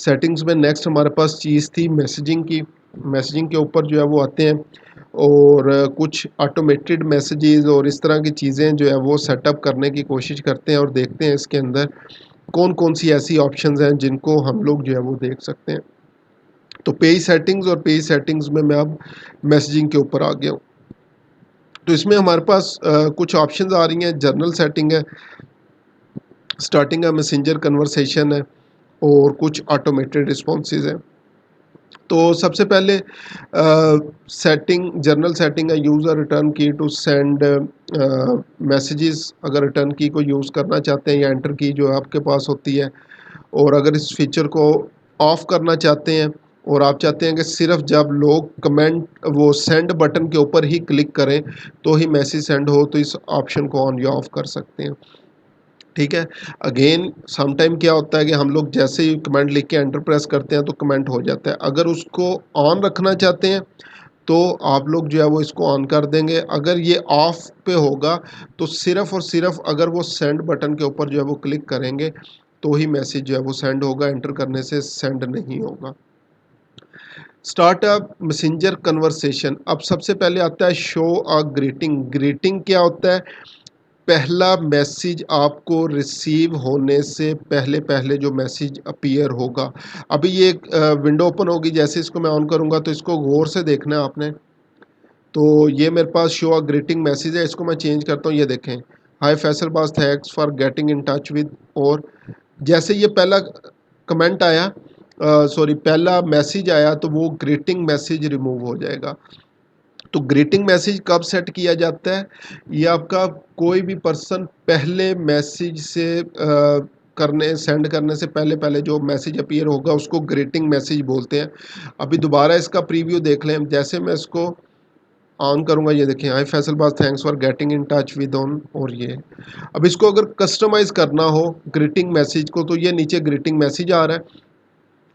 Settings में next हमारे पास चीज़ थी मैसेजिंग की। मैसेजिंग के ऊपर जो है वो आते हैं और कुछ ऑटोमेटेड मैसेजेस और इस तरह की चीज़ें जो है वो सेटअप करने की कोशिश करते हैं और देखते हैं इसके अंदर कौन-कौन सी ऐसी ऑप्शंस हैं जिनको हम लोग जो है वो देख सकते हैं। तो पेज सेटिंग्स और पेज सेटिंग्स में मैं अब मैसेजिंग के ऊपर आ गया हूँ। तो इसमें हमारे पास कुछ ऑप्शंस आ रही हैं, जर्नल सेटिंग है, स्टार्टिंग है, मैसेंजर कन्वर्सेशन है और कुछ ऑटोमेटेड रिस्पॉन्सेज हैं। तो सबसे पहले सेटिंग जर्नल सेटिंग है, यूज़र रिटर्न की टू सेंड मैसेजेस। अगर रिटर्न की को यूज़ करना चाहते हैं या एंटर की जो आपके पास होती है, और अगर इस फीचर को ऑफ करना चाहते हैं और आप चाहते हैं कि सिर्फ जब लोग कमेंट वो सेंड बटन के ऊपर ही क्लिक करें तो ही मैसेज सेंड हो, तो इस ऑप्शन को ऑन या ऑफ कर सकते हैं। ठीक है। अगेन सम टाइम क्या होता है कि हम लोग जैसे ही कमेंट लिख के एंटर प्रेस करते हैं तो कमेंट हो जाता है। अगर उसको ऑन रखना चाहते हैं तो आप लोग जो है वो इसको ऑन कर देंगे। अगर ये ऑफ पे होगा तो सिर्फ़ और सिर्फ़ अगर वो सेंड बटन के ऊपर जो है वो क्लिक करेंगे तो ही मैसेज जो है वो सेंड होगा, एंटर करने से सेंड नहीं होगा। Start a messenger conversation. अब सबसे पहले आता है शो अ ग्रीटिंग। ग्रीटिंग क्या होता है? पहला मैसेज आपको रिसीव होने से पहले-पहले जो मैसेज अपीयर होगा। अभी ये एक विंडो ओपन होगी, जैसे इसको मैं ऑन करूँगा तो इसको गौर से देखना है आपने। तो ये मेरे पास शो अ ग्रीटिंग मैसेज है, इसको मैं चेंज करता हूँ, ये देखें। हाय फैसल बाज़, thanks for getting in touch with. और जैसे ये पहला कमेंट आया, सॉरी पहला मैसेज आया तो वो ग्रीटिंग मैसेज रिमूव हो जाएगा। तो ग्रीटिंग मैसेज कब सेट किया जाता है? ये आपका कोई भी पर्सन पहले मैसेज से करने सेंड करने से पहले-पहले जो मैसेज अपीयर होगा उसको ग्रीटिंग मैसेज बोलते हैं। अभी दोबारा इसका प्रीव्यू देख लें, जैसे मैं इसको ऑन करूँगा, ये देखिए, हाय फैसल बाज़, thanks for getting in touch with on. और ये अब इसको अगर कस्टमाइज़ करना हो ग्रीटिंग मैसेज को तो ये नीचे ग्रीटिंग मैसेज आ रहा है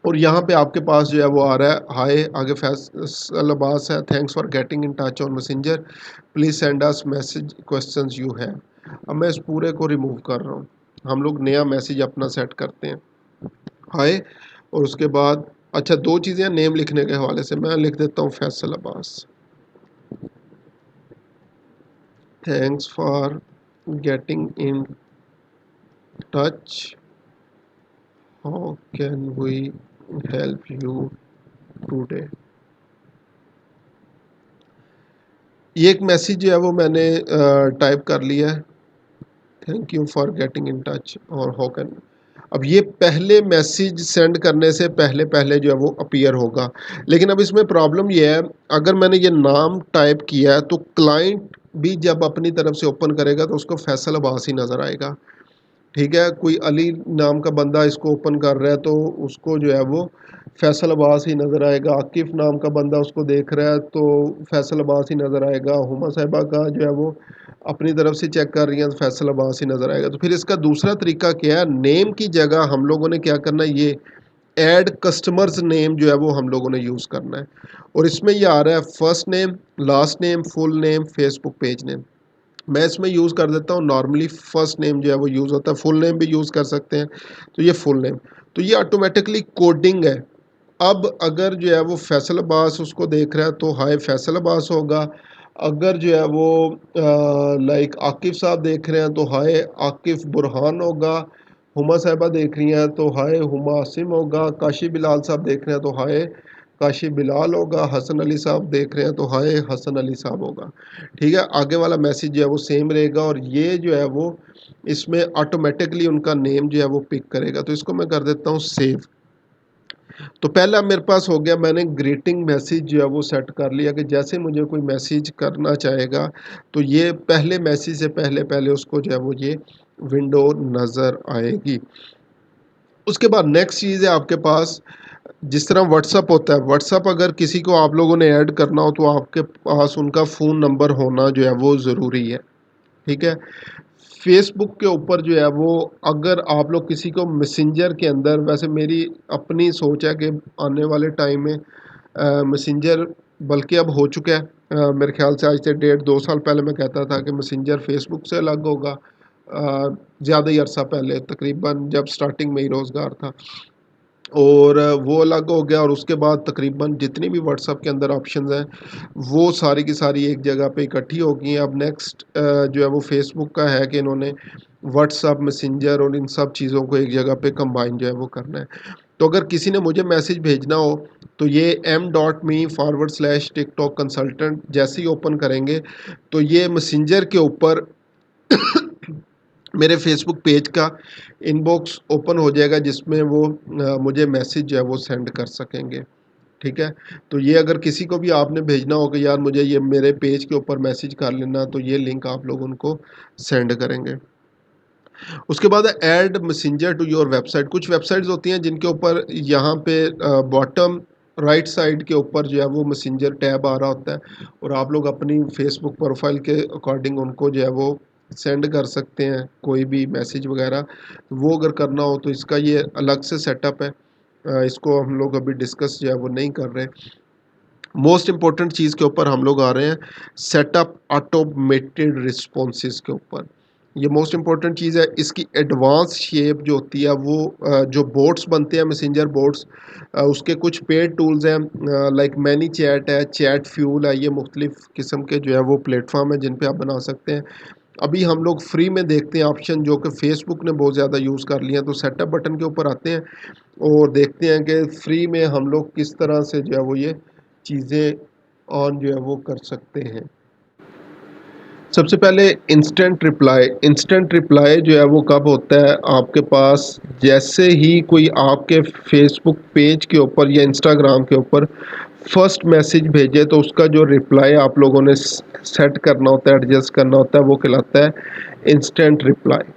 और यहाँ पे आपके पास जो है वो आ रहा है हाय, आगे फैसल अब्बास है, thanks for getting in touch on messenger, please send us message questions you have. अब मैं इस पूरे को रिमूव कर रहा हूँ, हम लोग नया मैसेज अपना सेट करते हैं हाय। और उसके बाद अच्छा, दो चीज़ें नेम लिखने के हवाले से मैं लिख देता हूँ Faisal Abbas, thanks for getting in touch, how can we help you today. ये एक मैसेज जो है वो मैंने टाइप कर लिया है, thank you for getting in touch और हाउ कैन। अब ये पहले मैसेज सेंड करने से पहले-पहले जो है वो अपीयर होगा। लेकिन अब इसमें प्रॉब्लम ये है, अगर मैंने ये नाम टाइप किया है तो क्लाइंट भी जब अपनी तरफ से ओपन करेगा तो उसको फैसल अब्बास ही नज़र आएगा। ठीक है, कोई अली नाम का बंदा इसको ओपन कर रहा है तो उसको जो है वो फैसल अब्बास ही नज़र आएगा। आकिफ़ नाम का बंदा उसको देख रहा है तो फैसल अब्बास ही नज़र आएगा। हुमा साहिबा का जो है वो अपनी तरफ से चेक कर रही हैं तो फैसल अब्बास ही नज़र आएगा। तो फिर इसका दूसरा तरीका क्या है, नेम की जगह हम लोगों ने क्या करना है, ये ऐड कस्टमर्स नेम जो है वो हम लोगों ने यूज़ करना है। और इसमें ये आ रहा है first name, last name, full name, Facebook page name. मैं इसमें यूज़ कर देता हूँ, नॉर्मली फर्स्ट नेम जो है वो यूज़ होता है, फुल नेम भी यूज़ कर सकते हैं, तो ये फुल नेम। तो ये ऑटोमेटिकली कोडिंग है। अब अगर जो है वो फैसल अब्बास उसको देख रहा है तो हाय फैसल अब्बास होगा। अगर जो है वो लाइक आकिफ़ साहब देख रहे हैं तो हाय आकिफ़ बुरहान होगा। हुमा साहिबा देख रही हैं तो हाय हुमा आसिम होगा। काशी बिलाल साहब देख रहे हैं तो हाय काशी बिलाल होगा। हसन अली साहब देख रहे हैं तो हाय हसन अली साहब होगा। ठीक है, आगे वाला मैसेज जो है वो सेम रहेगा और ये जो है वो इसमें ऑटोमेटिकली उनका नेम जो है वो पिक करेगा। तो इसको मैं कर देता हूँ सेव। तो पहला मेरे पास हो गया, मैंने ग्रीटिंग मैसेज जो है वो सेट कर लिया कि जैसे मुझे कोई मैसेज करना चाहेगा तो ये पहले मैसेज से पहले-पहले उसको जो है वो ये विंडो नज़र आएगी। उसके बाद नेक्स्ट चीज़ है आपके पास, जिस तरह व्हाट्सअप होता है, व्हाट्सअप अगर किसी को आप लोगों ने ऐड करना हो तो आपके पास उनका फ़ोन नंबर होना जो है वो ज़रूरी है। ठीक है? फ़ेसबुक के ऊपर जो है वो अगर आप लोग किसी को मैसेंजर के अंदर, वैसे मेरी अपनी सोच है कि आने वाले टाइम में मैसेंजर बल्कि अब हो चुका है, मेरे ख़्याल से आज से 1.5-2 साल पहले मैं कहता था कि मैसेंजर फ़ेसबुक से अलग होगा। ज़्यादा ही अरसा पहले, तकरीबन जब स्टार्टिंग में ही रोज़गार था। और वो अलग हो गया और उसके बाद तकरीबन जितनी भी व्हाट्सएप के अंदर ऑप्शंस हैं वो सारी की सारी एक जगह पे इकट्ठी हो गई हैं। अब नेक्स्ट जो है वो फेसबुक का है कि इन्होंने व्हाट्सएप मैसेंजर और इन सब चीज़ों को एक जगह पे कंबाइन जो है वो करना है। तो अगर किसी ने मुझे मैसेज भेजना हो तो ये m.me/टिकटॉक कंसल्टेंट जैसे ही ओपन करेंगे तो ये मैसेंजर के ऊपर मेरे फेसबुक पेज का इनबॉक्स ओपन हो जाएगा जिसमें वो मुझे मैसेज जो है वो सेंड कर सकेंगे। ठीक है? तो ये अगर किसी को भी आपने भेजना हो कि यार मुझे ये मेरे पेज के ऊपर मैसेज कर लेना, तो ये लिंक आप लोग उनको सेंड करेंगे। उसके बाद है add messenger to your website. कुछ वेबसाइट्स होती हैं जिनके ऊपर यहाँ पे बॉटम राइट साइड के ऊपर जो है वो मैसेंजर टैब आ रहा होता है और आप लोग अपनी फेसबुक प्रोफाइल के अकॉर्डिंग उनको जो है वो सेंड कर सकते हैं कोई भी मैसेज वगैरह। वो अगर करना हो तो इसका ये अलग से सेटअप है। इसको हम लोग अभी डिस्कस जो है वो नहीं कर रहे। मोस्ट इम्पोर्टेंट चीज़ के ऊपर हम लोग आ रहे हैं, सेटअप ऑटोमेटेड रिस्पॉन्सेज के ऊपर। ये मोस्ट इम्पोर्टेंट चीज़ है। इसकी एडवांस शेप जो होती है वो जो बोट्स बनते हैं मैसेंजर बोट्स, उसके कुछ पेड टूल्स हैं, लाइक मैनी चैट है, चैट फ्यूल है, ये मुख्तलिफ किस्म के जो है वो प्लेटफॉर्म है जिन पे आप बना सकते हैं। अभी हम लोग फ्री में देखते हैं ऑप्शन जो कि फेसबुक ने बहुत ज़्यादा यूज़ कर लिया है। तो सेटअप बटन के ऊपर आते हैं और देखते हैं कि फ्री में हम लोग किस तरह से जो है वो ये चीज़ें ऑन जो है वो कर सकते हैं। सबसे पहले इंस्टेंट रिप्लाई जो है वो कब होता है आपके पास, जैसे ही कोई आपके फेसबुक पेज के ऊपर या इंस्टाग्राम के ऊपर फर्स्ट मैसेज भेजे तो उसका जो रिप्लाई आप लोगों ने सेट करना होता है, एडजस्ट करना होता है, वो कहलाता है इंस्टेंट रिप्लाई।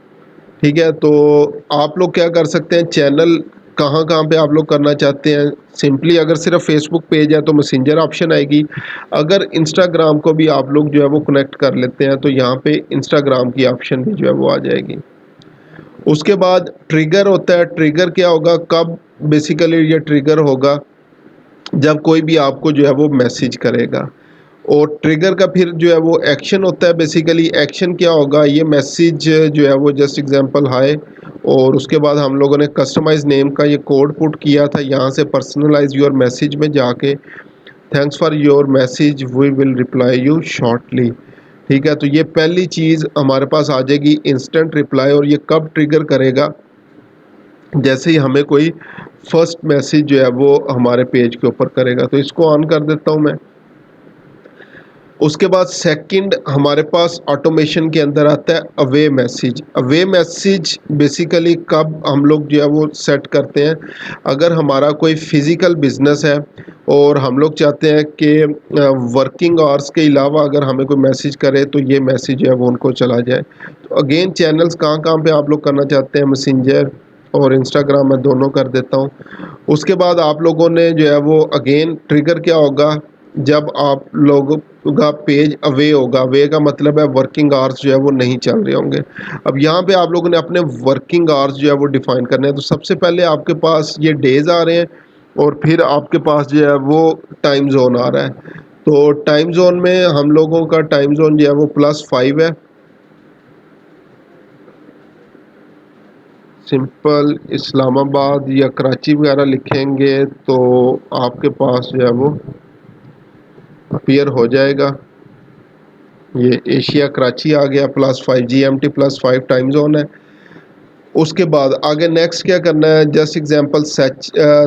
ठीक है? तो आप लोग क्या कर सकते हैं, चैनल कहाँ-कहाँ पे आप लोग करना चाहते हैं, सिंपली अगर सिर्फ फेसबुक पेज है तो मैसेंजर ऑप्शन आएगी। अगर इंस्टाग्राम को भी आप लोग जो है वो कनेक्ट कर लेते हैं तो यहाँ पे इंस्टाग्राम की ऑप्शन भी जो है वो आ जाएगी। उसके बाद ट्रिगर होता है। ट्रिगर क्या होगा, कब बेसिकली ये ट्रिगर होगा, जब कोई भी आपको जो है वो मैसेज करेगा। और ट्रिगर का फिर जो है वो एक्शन होता है। बेसिकली एक्शन क्या होगा, ये मैसेज जो है वो जस्ट एग्जांपल हाय, और उसके बाद हम लोगों ने कस्टमाइज नेम का ये कोड पुट किया था, यहाँ से पर्सनलाइज योर मैसेज में जाके thanks for your message we will reply you shortly. ठीक है? तो ये पहली चीज़ हमारे पास आ जाएगी इंस्टेंट रिप्लाई। और ये कब ट्रिगर करेगा, जैसे ही हमें कोई फर्स्ट मैसेज जो है वो हमारे पेज के ऊपर करेगा। तो इसको ऑन कर देता हूँ मैं। उसके बाद सेकंड हमारे पास ऑटोमेशन के अंदर आता है away message. Away message basically कब हम लोग जो है वो सेट करते हैं, अगर हमारा कोई फिज़िकल बिजनेस है और हम लोग चाहते हैं कि वर्किंग आवर्स के अलावा अगर हमें कोई मैसेज करे तो ये मैसेज जो है वो उनको चला जाए। तो अगेन चैनल्स कहाँ कहाँ पे आप लोग करना चाहते हैं, मैसेंजर और इंस्टाग्राम मैं दोनों कर देता हूँ। उसके बाद आप लोगों ने जो है वो अगेन ट्रिगर क्या होगा, जब आप लोगों का पेज अवे होगा। अवे का मतलब है वर्किंग आवर्स जो है वो नहीं चल रहे होंगे। अब यहाँ पे आप लोगों ने अपने वर्किंग आवर्स जो है वो डिफाइन करने हैं। तो सबसे पहले आपके पास ये डेज आ रहे हैं और फिर आपके पास जो है वो टाइम जोन आ रहा है। तो टाइम जोन में हम लोगों का टाइम जोन जो है वो +5 है। सिंपल इस्लामाबाद या कराची वगैरह लिखेंगे तो आपके पास जो है वो अपीयर हो जाएगा। ये एशिया कराची आ गया, +5 GMT +5 टाइम जोन है। उसके बाद आगे नेक्स्ट क्या करना है, जस्ट एग्जांपल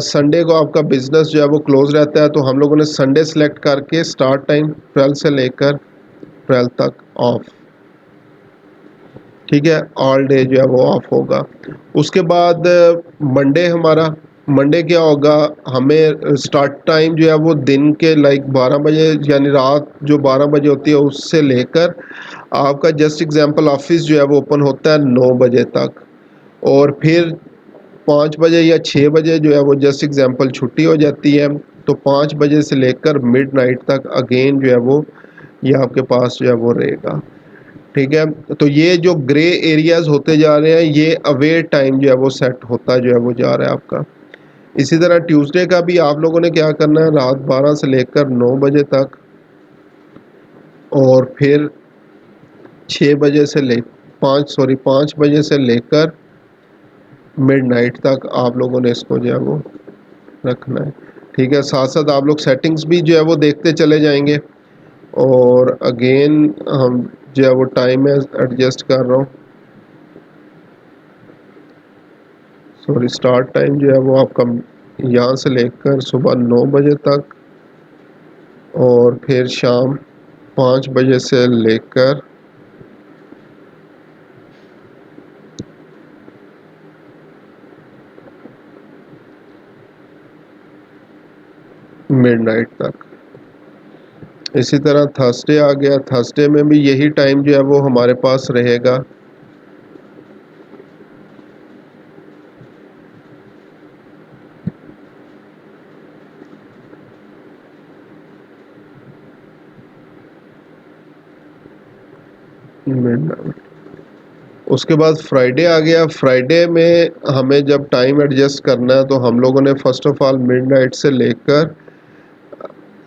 संडे को आपका बिजनेस जो है वो क्लोज रहता है तो हम लोगों ने संडे सेलेक्ट करके स्टार्ट टाइम 12 से लेकर 12 तक ऑफ। ठीक है? ऑल डे जो है वो ऑफ होगा। उसके बाद मंडे हमारा, मंडे क्या होगा, हमें स्टार्ट टाइम जो है वो दिन के लाइक 12 बजे, यानी रात जो 12 बजे होती है उससे लेकर आपका जस्ट एग्जांपल ऑफिस जो है वो ओपन होता है 9 बजे तक। और फिर 5 बजे या 6 बजे जो है वो जस्ट एग्जांपल छुट्टी हो जाती है। तो 5 बजे से लेकर मिडनाइट तक अगेन जो है वो ये आपके पास जो है वो रहेगा। ठीक है? तो ये जो ग्रे एरियाज़ होते जा रहे हैं ये अवे टाइम जो है वो सेट होता जो है वो जा रहा है आपका। इसी तरह ट्यूसडे का भी आप लोगों ने क्या करना है, रात 12 से लेकर 9 बजे तक और फिर 6 बजे से ले 5 बजे से लेकर मिडनाइट तक आप लोगों ने इसको जो है वो रखना है। ठीक है, साथ साथ आप लोग सेटिंग्स भी जो है वो देखते चले जाएंगे। और अगेन हम जो है वो टाइम में एडजस्ट कर रहा हूँ। सॉरी, स्टार्ट टाइम जो है वो आपका यहाँ से लेकर सुबह 9 बजे तक, और फिर शाम 5 बजे से लेकर मिडनाइट तक। इसी तरह थर्सडे आ गया, थर्सडे में भी यही टाइम जो है वो हमारे पास रहेगा। मिडनाइट। उसके बाद फ्राइडे आ गया। फ्राइडे में हमें जब टाइम एडजस्ट करना है तो हम लोगों ने फर्स्ट ऑफ ऑल मिडनाइट से लेकर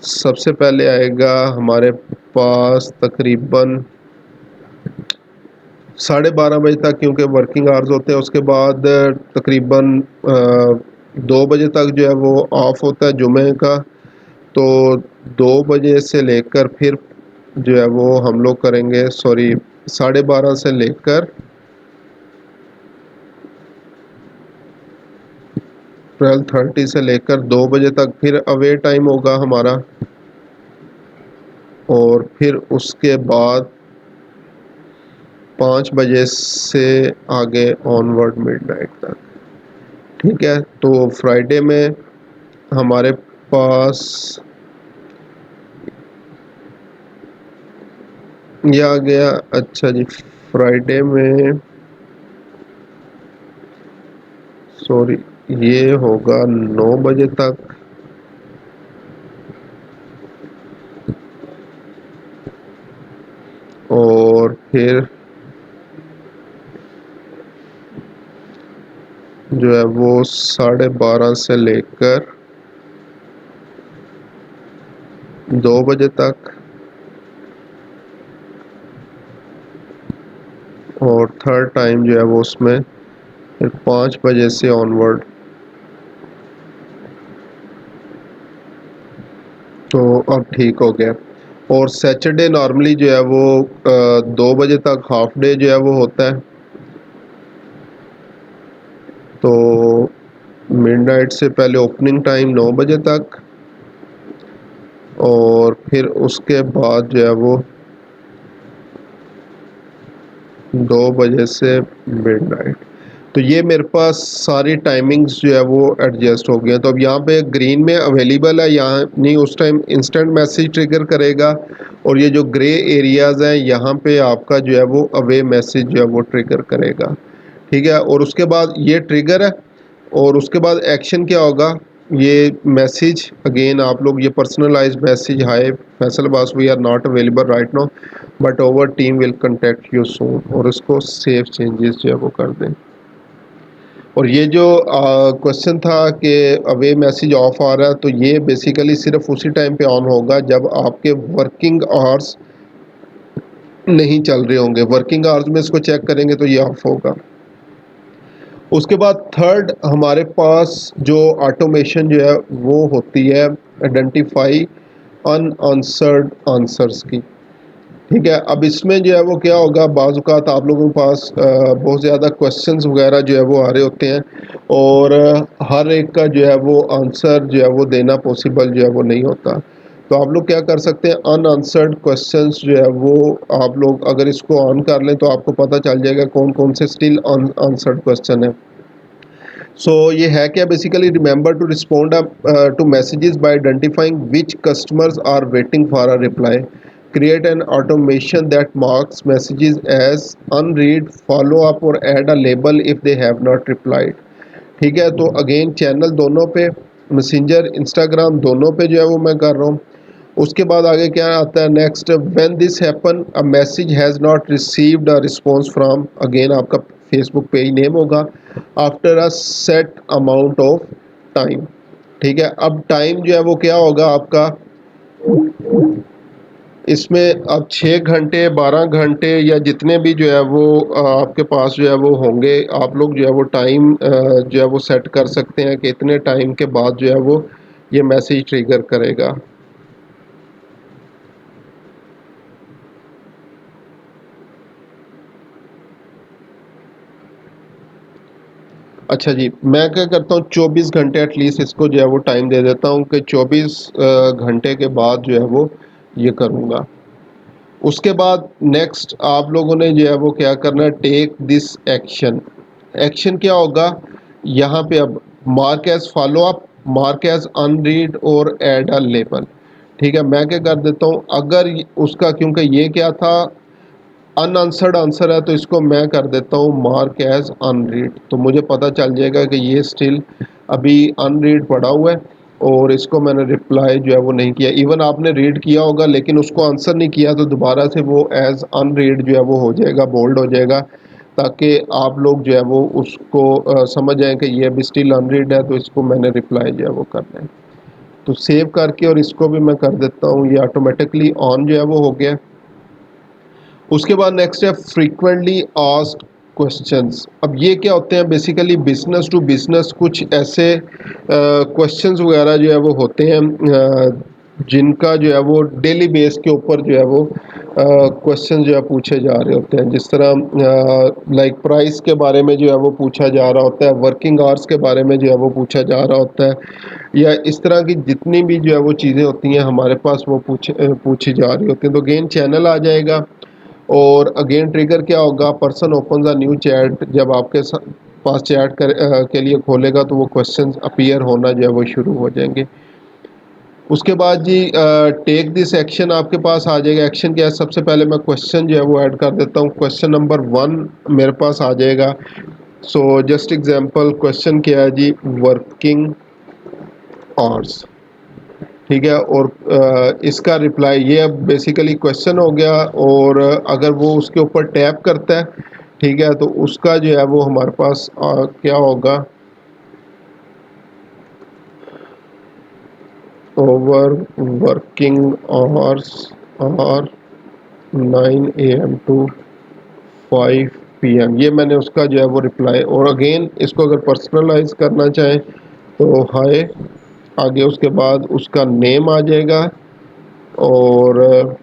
सबसे पहले आएगा हमारे पास तकरीबन 12:30 बजे तक, क्योंकि वर्किंग आवर्स होते हैं। उसके बाद तकरीबन 2 बजे तक जो है वो ऑफ होता है जुमे का। तो 2 बजे से लेकर फिर जो है वो हम लोग करेंगे, सॉरी, 12:30 से लेकर 12:30 से लेकर 2 बजे तक फिर अवे टाइम होगा हमारा। और फिर उसके बाद 5 बजे से आगे ऑनवर्ड मिडनाइट तक। ठीक है, तो फ्राइडे में हमारे पास ये आ गया। अच्छा जी, फ्राइडे में सॉरी ये होगा 9 बजे तक। और फिर जो है वो 12:30 से लेकर 2 बजे तक। और थर्ड टाइम जो है वो उसमें फिर 5 बजे से ऑनवर्ड। तो अब ठीक हो गया। और सैटरडे नॉर्मली जो है वो 2 बजे तक हाफ डे जो है वो होता है। तो मिडनाइट से पहले ओपनिंग टाइम 9 बजे तक, और फिर उसके बाद जो है वो 2 बजे से मिडनाइट। तो ये मेरे पास सारी टाइमिंग्स जो है वो एडजस्ट हो गया। तो अब यहाँ पे ग्रीन में अवेलेबल है, यहाँ नहीं, उस टाइम इंस्टेंट मैसेज ट्रिगर करेगा। और ये जो ग्रे एरियाज़ हैं यहाँ पे आपका जो है वो अवे मैसेज जो है वो ट्रिगर करेगा। ठीक है, और उसके बाद ये ट्रिगर है। और उसके बाद एक्शन क्या होगा, ये मैसेज अगेन आप लोग ये personalised message, hi Faisal Abbas, we are not available right now but our team will contact you soon, और इसको सेव चेंजेस जो है वो कर दें। और ये जो क्वेश्चन था कि अवे मैसेज ऑफ आ रहा है, तो ये बेसिकली सिर्फ उसी टाइम पे ऑन होगा जब आपके वर्किंग आवर्स नहीं चल रहे होंगे। वर्किंग आवर्स में इसको चेक करेंगे तो ये ऑफ होगा। उसके बाद थर्ड हमारे पास जो ऑटोमेशन जो है वो होती है आइडेंटिफाई अनआंसर्ड आंसर्स की। ठीक है, अब इसमें जो है वो क्या होगा, बाज़ औक़ात आप लोगों के पास बहुत ज़्यादा क्वेश्चंस वगैरह जो है वो आ रहे होते हैं, और हर एक का जो है वो आंसर जो है वो देना पॉसिबल जो है वो नहीं होता। तो आप लोग क्या कर सकते हैं, अनआंसर्ड क्वेश्चंस जो है वो आप लोग अगर इसको ऑन कर लें तो आपको पता चल जाएगा कौन कौन से स्टिल अनआंसर्ड क्वेश्चन है। सो ये है क्या, basically remember to respond to messages by identifying which customers are waiting for a reply, create an automation that marks messages as unread, follow up और add a label if they have not replied। ठीक है, तो again channel दोनों पे, messenger, Instagram, दोनों पे जो है वो मैं कर रहा हूँ। उसके बाद आगे क्या आता है next, when this happen a message has not received a response from, again आपका फेसबुक पेज नेम होगा, after a set amount of time. ठीक है, अब टाइम जो है वो क्या होगा आपका, इसमें अब 6 घंटे, 12 घंटे या जितने भी जो है वो आपके पास जो है वो होंगे, आप लोग जो है वो टाइम जो है वो सेट कर सकते हैं कि इतने टाइम के बाद जो है वो ये मैसेज ट्रिगर करेगा। अच्छा जी, मैं क्या करता हूँ 24 घंटे एटलीस्ट इसको जो है वो टाइम दे देता हूँ कि 24 घंटे के बाद जो है वो ये करूँगा। उसके बाद नेक्स्ट आप लोगों ने जो है वो क्या करना है, टेक दिस एक्शन। एक्शन क्या होगा यहाँ पे, अब mark as follow up, mark as unread और ऐड अ लेबल। ठीक है, मैं क्या कर देता हूँ, अगर उसका, क्योंकि ये क्या था, अनआंसर्ड आंसर है, तो इसको मैं कर देता हूँ मार्क एज अनरीड, तो मुझे पता चल जाएगा कि ये स्टिल अभी अनरीड पड़ा हुआ है और इसको मैंने रिप्लाई जो है वो नहीं किया। इवन आपने रीड किया होगा लेकिन उसको आंसर नहीं किया, तो दोबारा से वो एज अनरीड जो है वो हो जाएगा, बोल्ड हो जाएगा, ताकि आप लोग जो है वो उसको समझ जाएं कि ये अभी स्टिल अनरीड है, तो इसको मैंने रिप्लाई जो है वो करना है। तो सेव करके और इसको भी मैं कर देता हूँ, ये ऑटोमेटिकली ऑन जो है वो हो गया। उसके बाद नेक्स्ट है फ्रीक्वेंटली आस्क्ड क्वेश्चंस। अब ये क्या होते हैं, बेसिकली बिजनेस टू बिजनेस कुछ ऐसे क्वेश्चंस वगैरह जो है वो होते हैं, जिनका जो है वो डेली बेस के ऊपर जो है वो क्वेश्चन जो है पूछे जा रहे होते हैं। जिस तरह लाइक प्राइस के बारे में जो है वो पूछा जा रहा होता है, वर्किंग आवर्स के बारे में जो है वो पूछा जा रहा होता है, या इस तरह की जितनी भी जो है वो चीज़ें होती हैं हमारे पास, वो पूछी जा रही होती हैं। तो गेन चैनल आ जाएगा और अगेन ट्रिगर क्या होगा, person open a new chat, जब आपके पास चैट के लिए खोलेगा तो वो क्वेश्चंस अपीयर होना जो है वो शुरू हो जाएंगे। उसके बाद जी टेक दिस एक्शन आपके पास आ जाएगा। एक्शन क्या है, सबसे पहले मैं क्वेश्चन जो है वो ऐड कर देता हूँ। क्वेश्चन नंबर 1 मेरे पास आ जाएगा। सो जस्ट एग्जांपल क्वेश्चन क्या है जी, वर्किंग आवर्स। ठीक है, और इसका रिप्लाई ये अब बेसिकली क्वेश्चन हो गया, और अगर वो उसके ऊपर टैप करता है, ठीक है, तो उसका जो है वो हमारे पास क्या होगा, ओवर वर्किंग आवर्स और 9 AM टू 5 PM, ये मैंने उसका जो है वो रिप्लाई। और अगेन इसको अगर पर्सनलाइज करना चाहें तो हाय, आगे उसके बाद उसका नेम आ जाएगा, और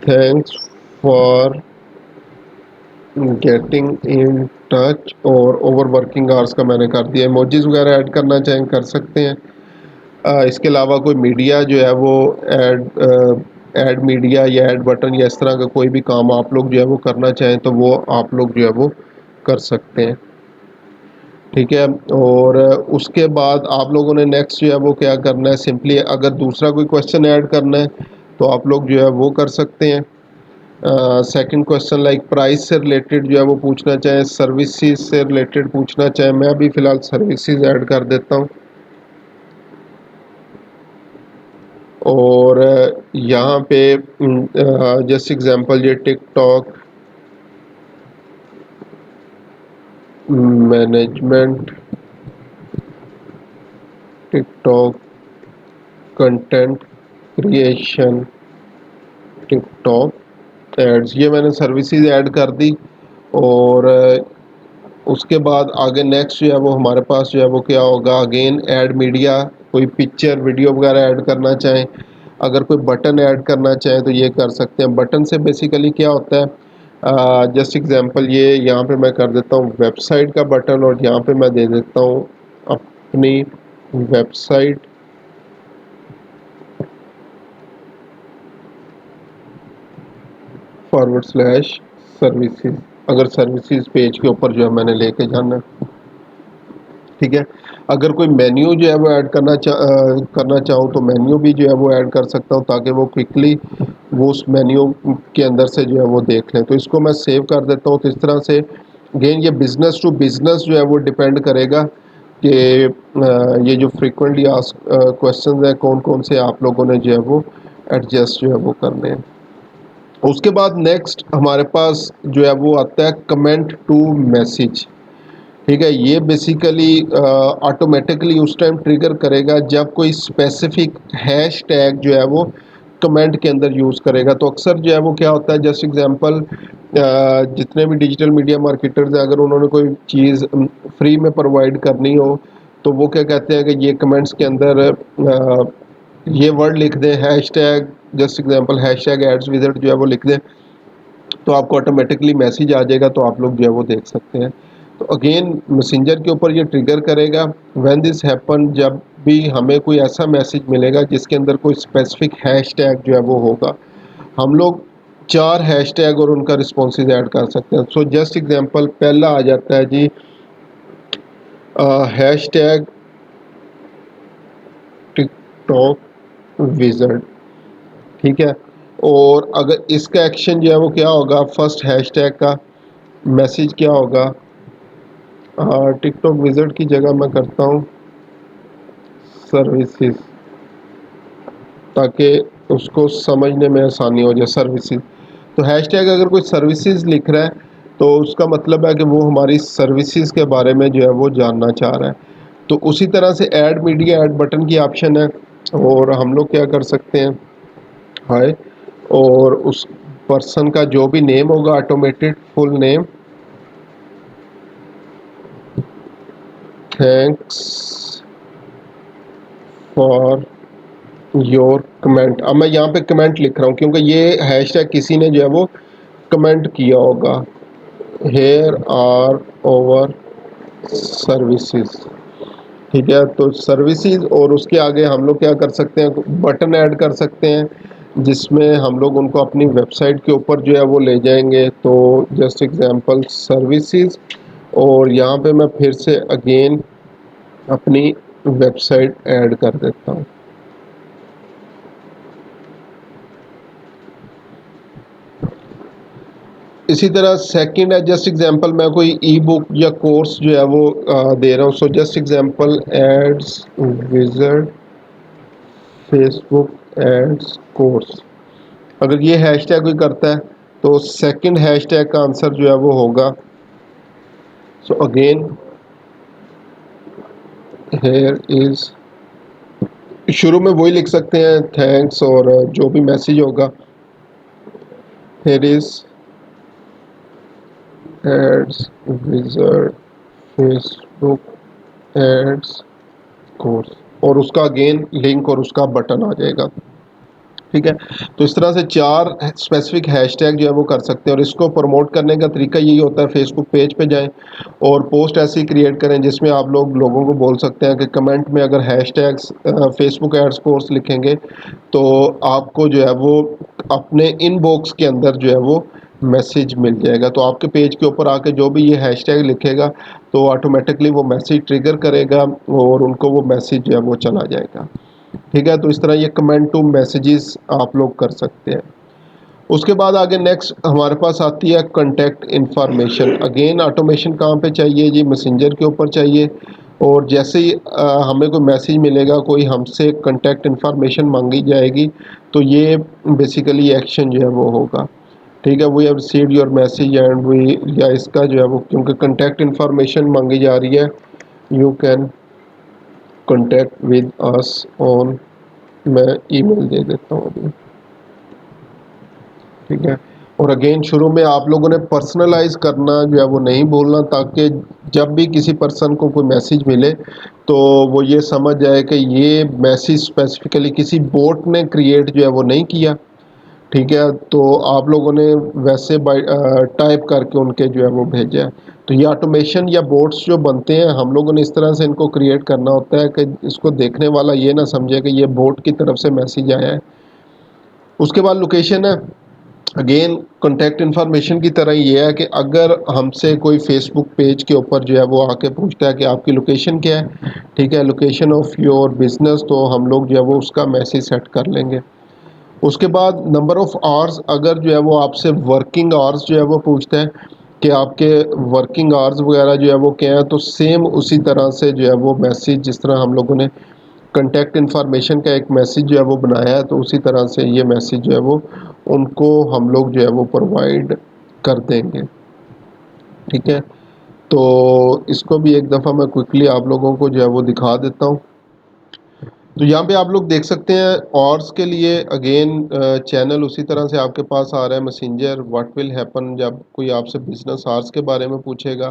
thanks for getting in touch, और ओवर वर्किंग आवर्स का मैंने कर दिया। इमोजीज वगैरह ऐड करना चाहें कर सकते हैं। इसके अलावा कोई मीडिया जो है वो ऐड ऐड मीडिया या ऐड बटन या इस तरह का कोई भी काम आप लोग जो है वो करना चाहें तो वो आप लोग जो है वो कर सकते हैं। ठीक है, और उसके बाद आप लोगों ने नेक्स्ट जो है वो क्या करना है, सिंपली अगर दूसरा कोई क्वेश्चन ऐड करना है तो आप लोग जो है वो कर सकते हैं। सेकंड क्वेश्चन लाइक प्राइस से रिलेटेड जो है वो पूछना चाहें, सर्विसेज से रिलेटेड पूछना चाहें, मैं अभी फ़िलहाल सर्विसेज ऐड कर देता हूँ। और यहाँ पे जस्ट एग्जांपल ये TikTok management, TikTok content creation, TikTok ads, ये मैंने सर्विसेज ऐड कर दी। और उसके बाद आगे नेक्स्ट जो है वो हमारे पास जो है वो क्या होगा, अगेन ऐड मीडिया, कोई पिक्चर वीडियो वगैरह ऐड करना चाहें, अगर कोई बटन ऐड करना चाहें तो ये कर सकते हैं। बटन से बेसिकली क्या होता है, जस्ट एग्जांपल ये यहाँ पे मैं कर देता हूँ वेबसाइट का बटन, और यहाँ पे मैं दे देता हूँ अपनी वेबसाइट /सर्विसेज, अगर सर्विसेज पेज के ऊपर जो है मैंने लेके जाना है। ठीक है, अगर कोई मेन्यू जो है वो ऐड करना चाहूँ तो मेन्यू भी जो है वो ऐड कर सकता हूँ, ताकि वो क्विकली वो उस मेन्यू के अंदर से जो है वो देख लें। तो इसको मैं सेव कर देता हूँ। तो इस तरह से अगेन ये बिज़नेस टू बिज़नेस जो है वो डिपेंड करेगा कि ये जो फ्रीक्वेंटली आस्क क्वेश्चंस हैं कौन कौन से आप लोगों ने जो है वो एडजस्ट जो है वो करने हैं। उसके बाद नेक्स्ट हमारे पास जो है वो आता है कमेंट टू मैसेज। ठीक है, ये बेसिकली ऑटोमेटिकली उस टाइम ट्रिगर करेगा जब कोई स्पेसिफिक हैश टैग जो है वो कमेंट के अंदर यूज़ करेगा। तो अक्सर जो है वो क्या होता है, जस्ट एग्जांपल जितने भी डिजिटल मीडिया मार्केटर्स हैं, अगर उन्होंने कोई चीज़ फ्री में प्रोवाइड करनी हो, तो वो क्या कहते हैं कि ये कमेंट्स के अंदर ये वर्ड लिख दें, hashtag, just example hashtag ads visit जो है वो लिख दें, तो आपको ऑटोमेटिकली मैसेज आ जाएगा, तो आप लोग जो है वो देख सकते हैं। तो अगेन मैसेंजर के ऊपर ये ट्रिगर करेगा व्हेन दिस हैपन, जब भी हमें कोई ऐसा मैसेज मिलेगा जिसके अंदर कोई स्पेसिफिक हैशटैग जो है वो होगा। हम लोग 4 हैशटैग और उनका रिस्पॉन्सेज ऐड कर सकते हैं। सो जस्ट एग्जांपल पहला आ जाता है जी हैशटैग टिकटॉक विज़र्ड, ठीक है। और अगर इसका एक्शन जो है वो क्या होगा, फर्स्ट हैशटैग का मैसेज क्या होगा, टिकटॉक विज़र्ड की जगह मैं करता हूँ सर्विसेज, ताकि उसको समझने में आसानी हो जाए, सर्विसेज। तो हैशटैग अगर कोई सर्विसेज लिख रहा है, तो उसका मतलब है कि वो हमारी सर्विसेज के बारे में जो है वो जानना चाह रहा है। तो उसी तरह से ऐड मीडिया ऐड बटन की ऑप्शन है, और हम लोग क्या कर सकते हैं, हाय, और उस पर्सन का जो भी नेम होगा automated full name, thanks for your comment. अब मैं यहाँ पे कमेंट लिख रहा हूँ क्योंकि ये हैशटैग किसी ने जो है वो कमेंट किया होगा, हेयर आर ओवर सर्विसेज, ठीक है। तो सर्विसेज, और उसके आगे हम लोग क्या कर सकते हैं, बटन ऐड कर सकते हैं जिसमें हम लोग उनको अपनी वेबसाइट के ऊपर जो है वो ले जाएंगे। तो जस्ट एग्जांपल सर्विसेज, और यहाँ पे मैं फिर से अगेन अपनी वेबसाइट ऐड कर देता हूँ। इसी तरह सेकंड है, जस्ट एग्जांपल मैं कोई ई बुक या कोर्स जो है वो दे रहा हूँ। So just example ads wizard Facebook ads course, अगर ये हैशटैग कोई करता है तो सेकंड हैशटैग का आंसर जो है वो होगा, सो अगेन हेयर इज, शुरू में वही लिख सकते हैं थैंक्स, और जो भी मैसेज होगा, here is ads wizard Facebook ads course, और उसका अगेन लिंक और उसका बटन आ जाएगा, ठीक है। तो इस तरह से 4 स्पेसिफिक हैशटैग जो है वो कर सकते हैं, और इसको प्रमोट करने का तरीका यही होता है, फेसबुक पेज पे जाएं और पोस्ट ऐसी क्रिएट करें जिसमें आप लोग लोगों को बोल सकते हैं कि कमेंट में अगर हैशटैग्स फेसबुक एड्स कोर्स लिखेंगे, तो आपको जो है वो अपने इनबॉक्स के अंदर जो है वो मैसेज मिल जाएगा। तो आपके पेज के ऊपर आके जो भी ये हैशटैग लिखेगा, तो ऑटोमेटिकली वो मैसेज ट्रिगर करेगा और उनको वो मैसेज जो है वो चला जाएगा, ठीक है। तो इस तरह ये कमेंट टू मैसेजेस आप लोग कर सकते हैं। उसके बाद आगे नेक्स्ट हमारे पास आती है कॉन्टैक्ट इन्फॉर्मेशन। अगेन ऑटोमेशन कहाँ पे चाहिए जी, मैसेंजर के ऊपर चाहिए। और जैसे ही हमें कोई मैसेज मिलेगा, कोई हमसे कॉन्टैक्ट इन्फॉर्मेशन मांगी जाएगी, तो ये बेसिकली एक्शन जो है वो होगा, ठीक है। We have received your message and we, या इसका जो है वो, क्योंकि कॉन्टैक्ट इन्फॉर्मेशन मांगी जा रही है, you can contact with us on, मैं ईमेल दे देता हूँ अभी, ठीक है। और अगेन शुरू में आप लोगों ने पर्सनलाइज करना जो है वो नहीं बोलना, ताकि जब भी किसी पर्सन को कोई मैसेज मिले तो वो ये समझ जाए कि ये मैसेज स्पेसिफिकली किसी बोट ने क्रिएट जो है वो नहीं किया, ठीक है। तो आप लोगों ने वैसे टाइप करके उनके जो है वो भेजा है। तो ये ऑटोमेशन या बोट्स जो बनते हैं, हम लोगों ने इस तरह से इनको क्रिएट करना होता है कि इसको देखने वाला ये ना समझे कि ये बोट की तरफ से मैसेज आया है। उसके बाद लोकेशन है, अगेन कॉन्टैक्ट इन्फॉर्मेशन की तरह ये है कि अगर हमसे कोई फेसबुक पेज के ऊपर जो है वो आके पूछता है कि आपकी लोकेशन क्या है, ठीक है, लोकेशन ऑफ योर बिजनेस, तो हम लोग जो है वो उसका मैसेज सेट कर लेंगे। उसके बाद नंबर ऑफ़ आवर्स, अगर जो है वो आपसे वर्किंग आवर्स जो है वो पूछता है कि आपके वर्किंग आवर्स वगैरह जो है वो क्या है, तो सेम उसी तरह से जो है वो मैसेज, जिस तरह हम लोगों ने कॉन्टैक्ट इन्फॉर्मेशन का एक मैसेज जो है वो बनाया है, तो उसी तरह से ये मैसेज जो है वो उनको हम लोग जो है वो प्रोवाइड कर देंगे, ठीक है। तो इसको भी एक दफ़ा मैं क्विकली आप लोगों को जो है वो दिखा देता हूँ। तो यहाँ पे आप लोग देख सकते हैं ऑर्स के लिए अगेन चैनल उसी तरह से आपके पास आ रहा है मैसेंजर। व्हाट विल हैपन जब कोई आपसे बिजनेस आवर्स के बारे में पूछेगा,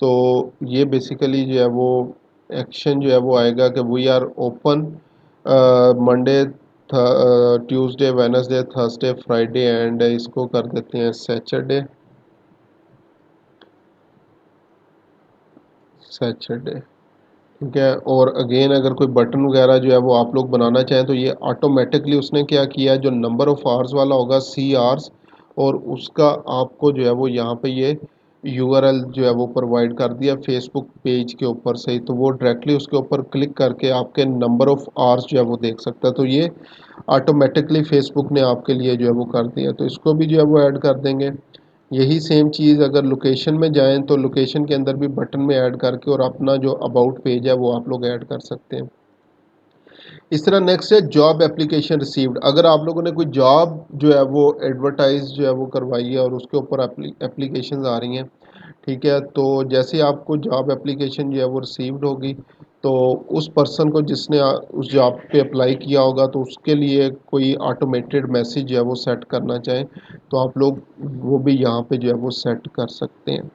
तो ये बेसिकली जो है वो एक्शन जो है वो आएगा कि we are open Monday, Tuesday, Wednesday, Thursday, Friday and इसको कर देते हैं सैटरडे। सैटरडे ठीक है। और अगेन अगर कोई बटन वगैरह जो है वो आप लोग बनाना चाहें तो ये ऑटोमेटिकली उसने क्या किया है, जो नंबर ऑफ़ आवर्स वाला होगा सी आवर्स, और उसका आपको जो है वो यहाँ पे ये यूआरएल जो है वो प्रोवाइड कर दिया फेसबुक पेज के ऊपर से ही, तो वो डायरेक्टली उसके ऊपर क्लिक करके आपके नंबर ऑफ़ आवर्स जो है वो देख सकता है। तो ये ऑटोमेटिकली फेसबुक ने आपके लिए जो है वो कर दिया, तो इसको भी जो है वो ऐड कर देंगे। यही सेम चीज़ अगर लोकेशन में जाएँ तो लोकेशन के अंदर भी बटन में ऐड करके और अपना जो अबाउट पेज है वो आप लोग ऐड कर सकते हैं। इस तरह नेक्स्ट है जॉब एप्लीकेशन रिसीव्ड। अगर आप लोगों ने कोई जॉब जो है वो एडवर्टाइज जो है वो करवाई है और उसके ऊपर एप्लीकेशंस आ रही हैं, ठीक है, तो जैसे आपको जॉब एप्लीकेशन जो है वो रिसीव्ड होगी, तो उस पर्सन को जिसने उस जॉब पे अप्लाई किया होगा तो उसके लिए कोई ऑटोमेटेड मैसेज जो है वो सेट करना चाहें तो आप लोग वो भी यहाँ पे जो है वो सेट कर सकते हैं।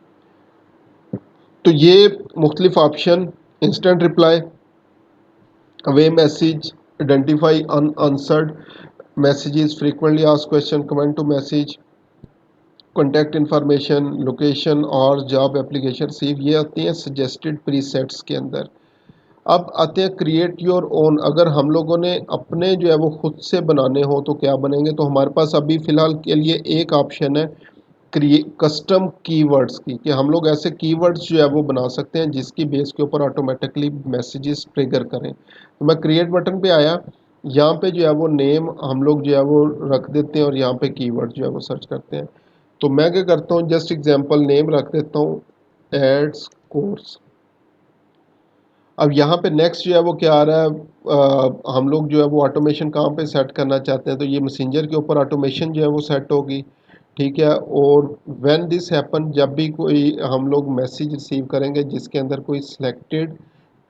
तो ये मुख्तलिफ option, instant reply, away message, identify unanswered messages, frequently asked question, comment to message, contact information, location और जॉब एप्लीकेशन रिसीव, ये आती हैं सजेस्टेड प्रीसेट्स के अंदर। अब आते हैं क्रिएट योर ओन। अगर हम लोगों ने अपने जो है वो खुद से बनाने हो तो क्या बनेंगे, तो हमारे पास अभी फ़िलहाल के लिए एक ऑप्शन है कस्टम कीवर्ड्स की, कि हम लोग ऐसे कीवर्ड्स जो है वो बना सकते हैं जिसकी बेस के ऊपर ऑटोमेटिकली मैसेजेस ट्रिगर करें। तो मैं क्रिएट बटन पे आया, यहाँ पे जो है वो नेम हम लोग जो है वो रख देते हैं और यहाँ पे कीवर्ड जो है वो सर्च करते हैं। तो मैं क्या करता हूँ, जस्ट एग्जांपल नेम रख देता हूँ एड्स कोर्स। अब यहाँ पे नेक्स्ट जो है वो क्या आ रहा है, हम लोग जो है वो ऑटोमेशन कहाँ पे सेट करना चाहते हैं, तो ये मैसेंजर के ऊपर ऑटोमेशन जो है वो सेट होगी, ठीक है। और व्हेन दिस हैपन, जब भी कोई हम लोग मैसेज रिसीव करेंगे जिसके अंदर कोई सिलेक्टेड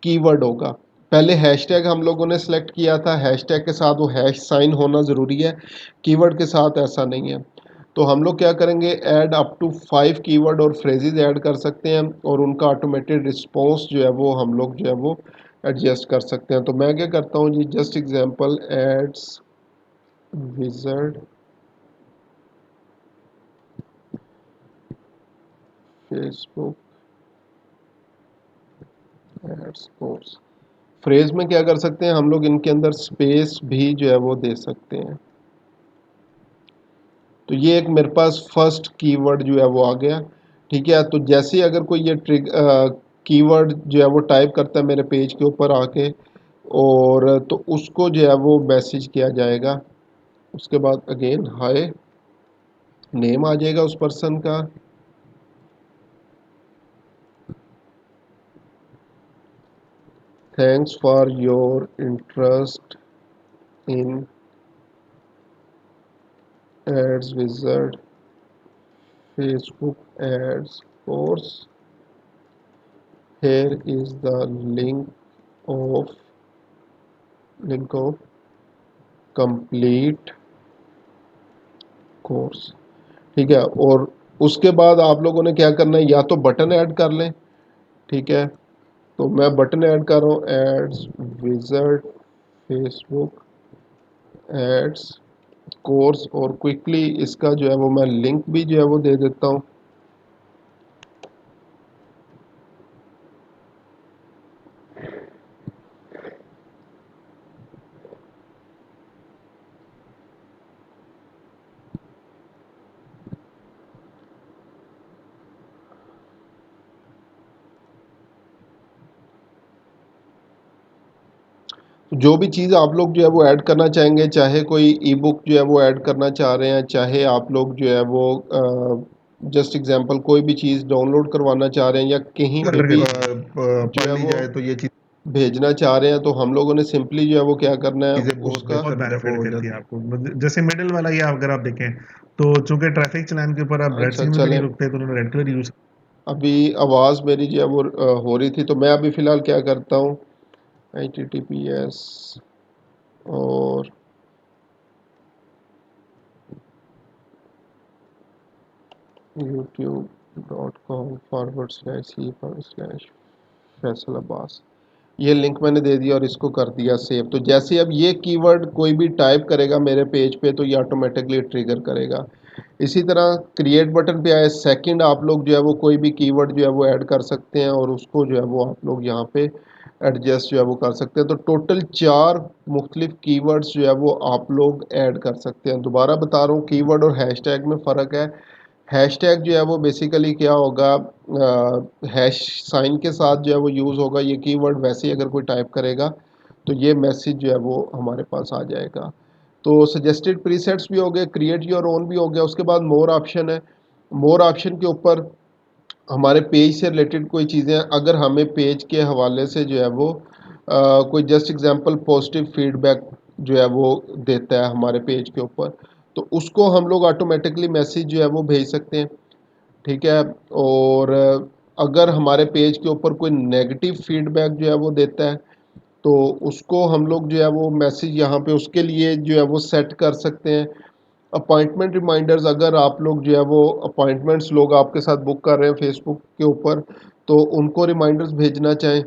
कीवर्ड होगा, पहले हैशटैग हम लोगों ने सेलेक्ट किया था, हैशटैग के साथ वो हैश साइन होना ज़रूरी है, कीवर्ड के साथ ऐसा नहीं है। तो हम लोग क्या करेंगे, ऐड अप टू 5 कीवर्ड और फ्रेजेस ऐड कर सकते हैं और उनका ऑटोमेटेड रिस्पॉन्स जो है वो हम लोग जो है वो एडजस्ट कर सकते हैं। तो मैं क्या करता हूँ जी, just example ads wizard Facebook ads course. Phrase में क्या कर सकते हैं हम लोग, इनके अंदर स्पेस भी जो है वो दे सकते हैं। तो ये एक मेरे पास फर्स्ट कीवर्ड जो है वो आ गया, ठीक है। तो जैसे ही अगर कोई ये कीवर्ड जो है वो टाइप करता है मेरे पेज के ऊपर आके, और तो उसको जो है वो मैसेज किया जाएगा। उसके बाद अगेन हाय, नेम आ जाएगा उस पर्सन का, thanks for your interest in ads wizard Facebook ads course, here is the of link of complete course, ठीक है। और उसके बाद आप लोगों ने क्या करना है, या तो बटन ऐड कर लें, ठीक है। तो मैं बटन ऐड कर रहा हूँ, ads wizard Facebook ads course, और क्विकली इसका जो है वो मैं लिंक भी जो है वो दे देता हूँ। जो भी चीज़ आप लोग जो है वो ऐड करना चाहेंगे, चाहे कोई ई बुक जो है वो ऐड करना चाह रहे हैं, चाहे आप लोग जो है वो जस्ट एग्जांपल कोई भी चीज़ डाउनलोड करवाना चाह रहे हैं या कहीं पे अगर भी जो पढ़ है ली वो जाए तो ये भेजना चाह रहे हैं, तो हम लोगों ने सिंपली जो है वो क्या करना है चीज़ें बहुत उसका बेहतर बेनिफिट हो करती है आपको। जैसे मिडिल वाला ये अगर आप देखें तो चूंकि ट्रैफिक चलान के ऊपर आप रेड अच्छा सिग्नल पे नहीं चलें। रुकते तो उन्होंने रेड कलर यूज अभी आवाज़ मेरी जो है वो हो रही थी, तो मैं अभी फ़िलहाल क्या करता हूँ, https और youtube.com/c/फैसल अब्बास, ये लिंक मैंने दे दिया और इसको कर दिया सेव। तो जैसे अब ये कीवर्ड कोई भी टाइप करेगा मेरे पेज पे तो ये ऑटोमेटिकली ट्रिगर करेगा। इसी तरह क्रिएट बटन पे आए सेकंड आप लोग जो है वो कोई भी कीवर्ड जो है वो ऐड कर सकते हैं और उसको जो है वो आप लोग यहाँ पे एडजस्ट जो है वो कर सकते हैं। तो टोटल 4 मुख्तलिफ कीवर्ड्स जो है वो आप लोग ऐड कर सकते हैं। दोबारा बता रहा हूँ, कीवर्ड और हैशटैग में फ़र्क है। हैशटैग जो है वो बेसिकली क्या होगा, हैश साइन के साथ जो है वो यूज़ होगा। ये कीवर्ड वैसे ही अगर कोई टाइप करेगा तो ये मैसेज जो है वो हमारे पास आ जाएगा। तो सजेस्टेड प्रीसेट्स भी हो गए, क्रिएट योर ओन भी हो गया। उसके बाद मोर ऑप्शन है। मोर ऑप्शन के ऊपर हमारे पेज से रिलेटेड कोई चीज़ें, अगर हमें पेज के हवाले से जो है वो कोई जस्ट एग्जांपल पॉजिटिव फीडबैक जो है वो देता है हमारे पेज के ऊपर, तो उसको हम लोग ऑटोमेटिकली मैसेज जो है वो भेज सकते हैं। ठीक है। और अगर हमारे पेज के ऊपर कोई नेगेटिव फीडबैक जो है वो देता है तो उसको हम लोग जो है वो मैसेज यहाँ पे उसके लिए जो है वो सेट कर सकते हैं। अपॉइंटमेंट रिमाइंडर्स, अगर आप लोग जो है वो अपॉइंटमेंट्स लोग आपके साथ बुक कर रहे हैं फेसबुक के ऊपर तो उनको रिमाइंडर्स भेजना चाहें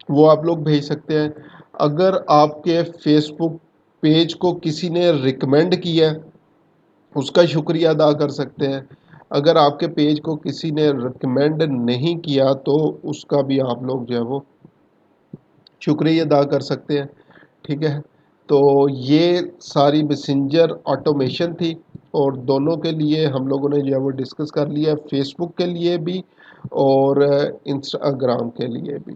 वो आप लोग भेज सकते हैं। अगर आपके फेसबुक पेज को किसी ने रिकमेंड किया है उसका शुक्रिया अदा कर सकते हैं। अगर आपके पेज को किसी ने रिकमेंड नहीं किया तो उसका भी आप लोग जो है वो शुक्रिया अदा कर सकते हैं। ठीक है। तो ये सारी मैसेंजर ऑटोमेशन थी और दोनों के लिए हम लोगों ने जो है वो डिस्कस कर लिया, फेसबुक के लिए भी और इंस्टाग्राम के लिए भी।